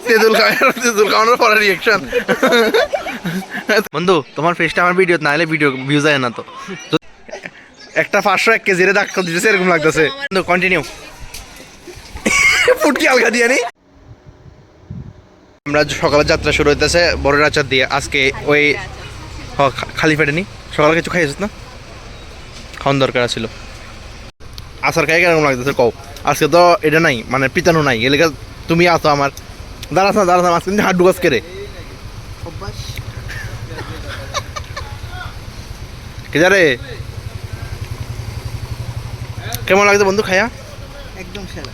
তেঁতুল খাওয়ানোর পরে রিয়েকশন। বন্ধু তোমার ফেসটা আমার ভিডিও না হলে ভিডিও ভিউজ হয় না তো। একটা 501 কেজিরে ধাক্কা দিতেছে এরকম লাগতেছে। কন্টিনিউ। ফুটকি আলগা দিয়ে নি। আমরা সকালে যাত্রা শুরু হইতেছে বড় রাচার দিয়ে। আজকে ওই খালি পেটে নি সকালে কিছু খাইছিস না? খাওয়ান দরকার ছিল। আচার খাই কেরকম লাগতেছে কও? আজকে তো এটা নাই মানে পিতানো নাই এলাকা তুমি আসো আমার দাঁড়াস না আজকে হাত ডুবাস কেড়ে কে জারে কেমন লাগছে বন্ধু খায়া? একদম সেরা।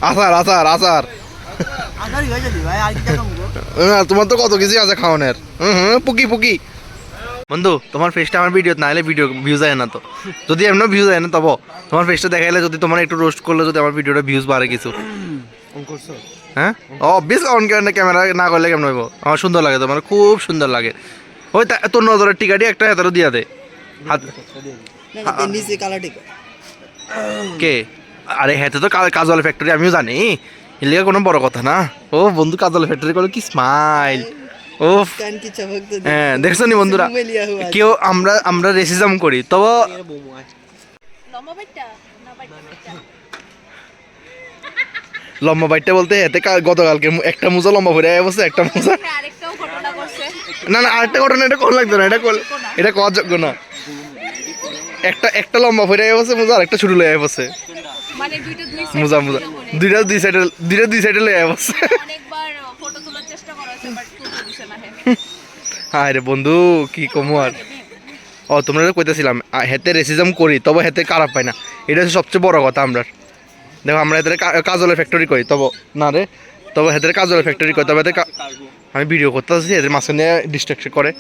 আচার আচার আচার আগারই হয়ে যাবি ভাই, আর কি কামবো? তোমার তো কত কিছু আছে খাওয়ানোর। পুকি পুকি। বন্ধু তোমার ফেসটা আমার ভিডিও না হলে ভিডিও ভিউজ হয় না তো। যদি এমন ভিউজ হয় না তবে তোমার ফেসটা দেখাইলে যদি তোমার একটু রোস্ট করলে যদি আমার ভিডিওটা ভিউজ বাড়ে কিছু। হ্যাঁ অবভিয়াস অন ক্যামেরা না করলে কেমন হইব? আমার সুন্দর লাগে, তোমার খুব সুন্দর লাগে। ওই তোর নজরের টিকাটি একটা হাতেরও দিয়া দে। হাত নিচে কালা টিকা কে? আরে হাতে তো কাজল ফ্যাক্টরি আমিও জানি, এর কোনো বড় কথা না। ও বন্ধু কাজল ফ্যাক্টরি করলো কি স্মাইল। ও হ্যাঁ দেখছো নি বন্ধুরা, কেউ আমরা রেসিজম করি তবে লম্বা বাইটটা বলতে এতে গতকালকে একটা মোজা লম্বা ভরে বসে একটা মোজা। না না আরেকটা ঘটনা, এটা কোন লাগতো না, এটা কওয়ার যোগ্য না। একটা লম্বা ভরে বসে মোজা, আর একটা ছোট লয়ে বসে মোজা দুইটা দুই সাইডে লয়ে বসে। হ্যাঁ রে বন্ধু কি কমু আর। ও তোমরা কইতেছিলাম হেতে রেসিজম করি তবে হেতে খারাপ পাই না, এটা হচ্ছে সবচেয়ে বড় কথা। আমরা দেখো আমরা এদের কাজলের ফ্যাক্টরি করি তবে না রে, তবে হেদের কাজলের ফ্যাক্টরি করি তবে আমি ভিডিও করতে আসছি এদের মাঝখানে ডিস্ট্রাকশন করে,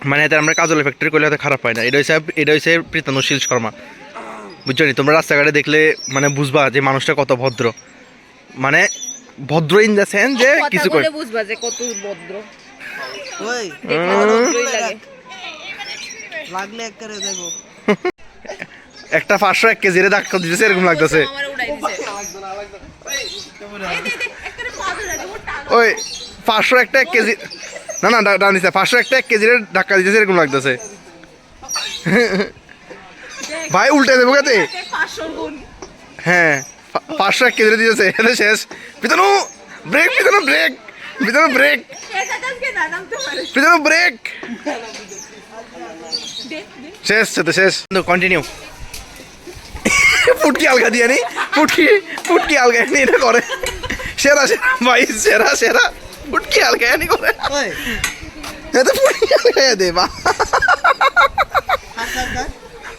মানে এদের আমরা কাজলের ফ্যাক্টরি করলে এত খারাপ পাই না। এটা হচ্ছে প্রীতানুশীল শর্মা, বুঝছো নি? তোমরা রাস্তাঘাটে দেখলে মানে বুঝবা যে মানুষটা কত ভদ্র, মানে ভদ্র ইন দ্য সেন্স যে কিছু করে বুঝবা যে কত ভদ্র। ওই লাগলে এক করে দেবো। একটা 501 কেজিরে ধাক্কা দিতেছে এরকম লাগতেছে। ওই 501 কেজি না না ডান দিছে 501 কেজিরে ধাক্কা দিতেছে এরকম লাগতেছে। ভাই উল্টে দেবো কাতে। হ্যাঁ 501 কেজিরে দিতেছে, এটা শেষ। পিছনো ব্রেক, পিছনো ব্রেক, পিছনো ব্রেক, পিছনো ব্রেক। শেষ তো শেষ। কন্টিনিউ। ফুটকি আলগা দিয়ে নি ফুটকি আলগা নি এটা করে সেরা সেরা ভাই, সেরা সেরা ফুটকি আলগা নি করে। এটা ফুটকি আলগা দে বা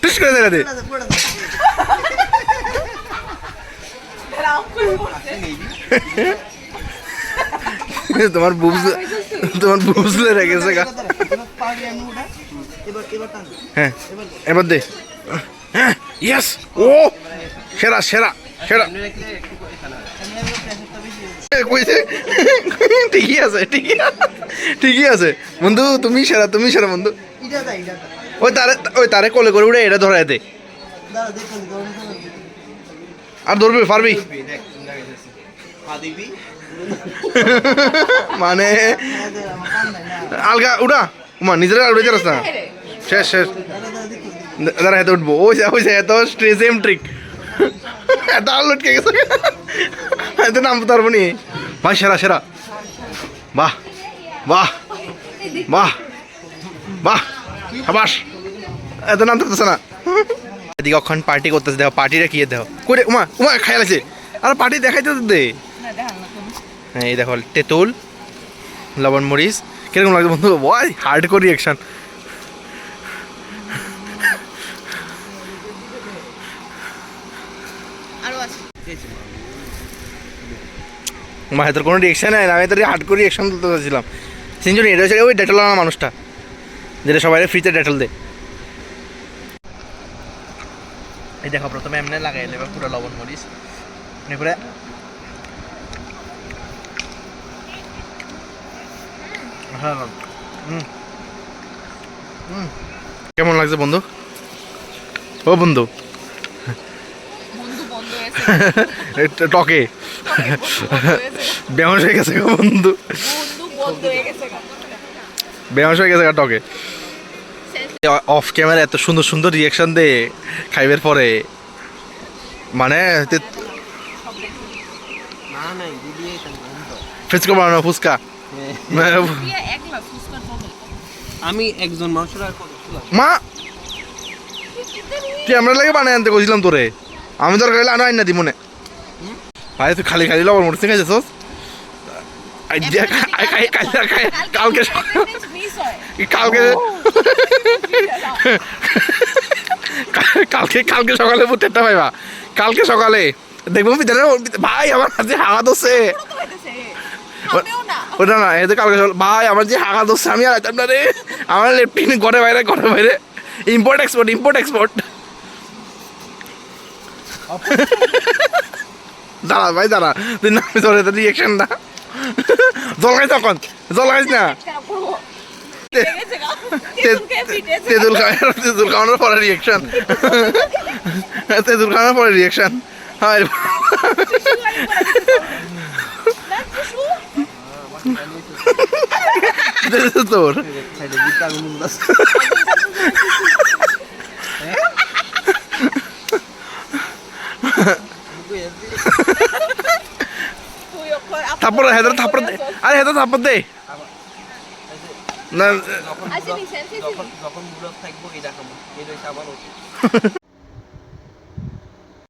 টুস করে দে। তোমার বুঝলে রেখেছে গা। হ্যাঁ এবার দে। হ্যাঁ ইয়েস, ও সেরা সেরা সেরা। ঠিকই আছে ঠিকই আছে বন্ধু, তুমি সেরা বন্ধু। ওই তারে কোলে করে উড়ে এটা ধরায় দে। আর ধরবি পারবি মানে আলগা উড়া মা নিজেরা উড়ে যাস না। শেষ শেষ দাঁড়া এত উঠবো। ওই এত স্ট্রেসেম ট্রিক এত আল লটকে গেছে, এত নামতে পারবো নি ভাই। সেরা সেরা, বাহ বাহ বাহ বাহ সাবাস। এত নাম থাকতেছে না। এদিকে অক্ষণ পার্টি করতেছে, দেখো পার্টিটা কি দেখো করে উমা খাই আছে। আর পার্টি দেখাইতে দে। হ্যাঁ এই দেখো তেঁতুল লবণ মরিচ কিরকম লাগছে বন্ধু? ওয়াই হার্ড করে রিয়াকশন। মা তোর কোনো রিয়াকশন নাই, আমি তোর হার্ড করে রিয়াকশন তুলতে চাচ্ছিলাম। সিনজনি এটা হচ্ছে ওই ডেটল আনা মানুষটা যেটা সবাই ফ্রিতে ডেটল দে। এই দেখো প্রথমে এমনি লাগাই নেবে পুরো লবণ মরিচ করে। হ্যাঁ কেমন লাগছে বন্ধু? ও বন্ধু টকে বেহস হয়ে গেছে গো বন্ধু, বেহস হয়ে গেছে গা টকে। অফ ক্যামেরা এত সুন্দর সুন্দর রিয়াকশন দে খাইবের পরে, মানে না নাই দিদি ফুচকা বানানো ফুচকা। আমি একজন মানুষের আর কত ছিলাম মা ক্যামেরা লাগে বানাই আনতে কইছিলাম তোরে, আমি তোর খাইলে আনো আইনা দি মনে। ভাই তুই খালি খালি লবণ মরতে খাইছিস কালকে কালকে কালকে কালকে সকালে বুটেরটা পাইবা, কালকে সকালে দেখবো ভিতরে ভাই আমার যে হাওয়া দোষে ওটা না এই তো কালকে ভাই আমার যে হাওয়া দোষে আমি আর আইতাম না রে, আমার লেফটিন ঘরে বাইরে ইম্পোর্ট এক্সপোর্ট ইম্পোর্ট এক্সপোর্ট। দাঁড়া ভাই দাঁড়া, তুই নামি তোর রিয়েকশন না জল খাই তখন জল খাইস না, তেঁতুল খাওয়ানোর পরে রিয়েকশন, তেঁতুল খাওয়ানোর পরে রিয়েকশন হয় তোর সাইডে দিতে আমি মুন্দাস থাপ্পড় হেদার থাপ্পড় দে, আরে হেদার থাপ্পড় দে না যখন যখন মুরত থাকবো এই দেখাবো এই রয়েছে আবার